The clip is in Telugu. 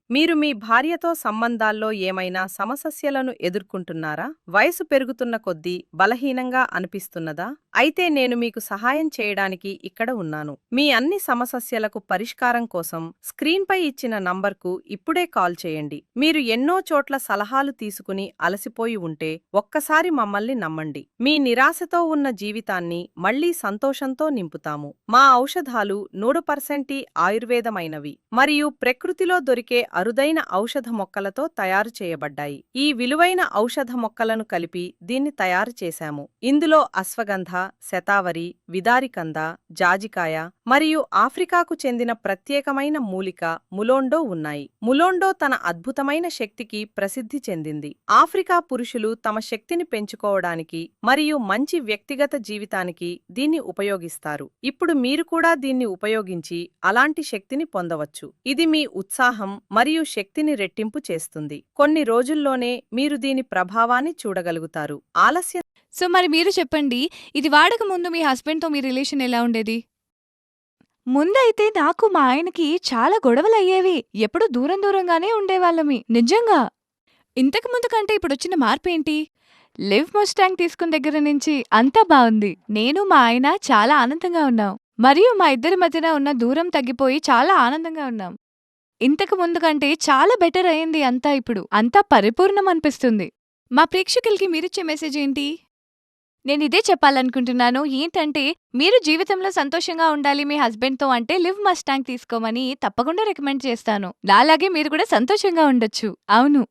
మీరు మీ భార్యతో సంబంధాల్లో ఏమైనా సమస్యలను ఎదుర్కొంటున్నారా? వయసు పెరుగుతున్న కొద్దీ బలహీనంగా అనిపిస్తున్నదా? అయితే నేను మీకు సహాయం చేయడానికి ఇక్కడ ఉన్నాను. మీ అన్ని సమస్యలకు పరిష్కారం కోసం స్క్రీన్పై ఇచ్చిన నంబర్కు ఇప్పుడే కాల్ చేయండి. మీరు ఎన్నో చోట్ల సలహాలు తీసుకుని అలసిపోయి ఉంటే ఒక్కసారి మమ్మల్ని నమ్మండి. మీ నిరాశతో ఉన్న జీవితాన్ని మళ్లీ సంతోషంతో నింపుతాము. మా ఔషధాలు 100% ఆయుర్వేదమైనవి మరియు ప్రకృతిలో దొరికే అరుదైన ఔషధ మొక్కలతో తయారు చేయబడ్డాయి. ఈ విలువైన ఔషధ మొక్కలను కలిపి దీన్ని తయారు చేశాము. ఇందులో అశ్వగంధ, శతావరి, విదారికంద, జాజికాయ మరియు ఆఫ్రికాకు చెందిన ప్రత్యేకమైన మూలిక ములోండో ఉన్నాయి. ములోండో తన అద్భుతమైన శక్తికి ప్రసిద్ధి చెందింది. ఆఫ్రికా పురుషులు తమ శక్తిని పెంచుకోవడానికి మరియు మంచి వ్యక్తిగత జీవితానికి దీన్ని ఉపయోగిస్తారు. ఇప్పుడు మీరు కూడా దీన్ని ఉపయోగించి అలాంటి శక్తిని పొందవచ్చు. ఇది మీ ఉత్సాహం మరియు శక్తిని రెట్టింపు చేస్తుంది. కొన్ని రోజుల్లోనే మీరు దీని ప్రభావాన్ని చూడగలుగుతారు. ఆలస్యం సో మరి మీరు చెప్పండి, ఇది వాడక ముందు మీ హస్బెండ్‌తో మీ రిలేషన్ ఎలా ఉండేది? ముందైతే నాకు మా ఆయనకి చాలా గొడవలయ్యేవి. ఎప్పుడూ దూరం దూరంగానే ఉండేవాళ్ళమి. నిజంగా. ఇంతకు ముందు కంటే ఇప్పుడొచ్చిన మార్పేంటి? లివ్ ముస్టాంగ్ తీసుకున్న దగ్గర నుంచి అంతా బావుంది. నేను మా ఆయన చాలా ఆనందంగా ఉన్నాం. మరియు మా ఇద్దరి మధ్యన ఉన్న దూరం తగ్గిపోయి చాలా ఆనందంగా ఉన్నాం. ఇంతకు ముందు కంటే చాలా బెటర్ అయింది అంతా ఇప్పుడు. అంతా పరిపూర్ణం అనిపిస్తుంది. మా ప్రేక్షకులకి మీరిచ్చే మెసేజ్ ఏంటి? నేనిదే చెప్పాలనుకుంటున్నాను. ఏంటంటే, మీరు జీవితంలో సంతోషంగా ఉండాలి మీ హస్బెండ్‌తో అంటే లివ్ మస్టాంగ్ తీసుకోమని తప్పకుండా రికమెండ్ చేస్తాను. నాలాగే మీరు కూడా సంతోషంగా ఉండొచ్చు. అవును.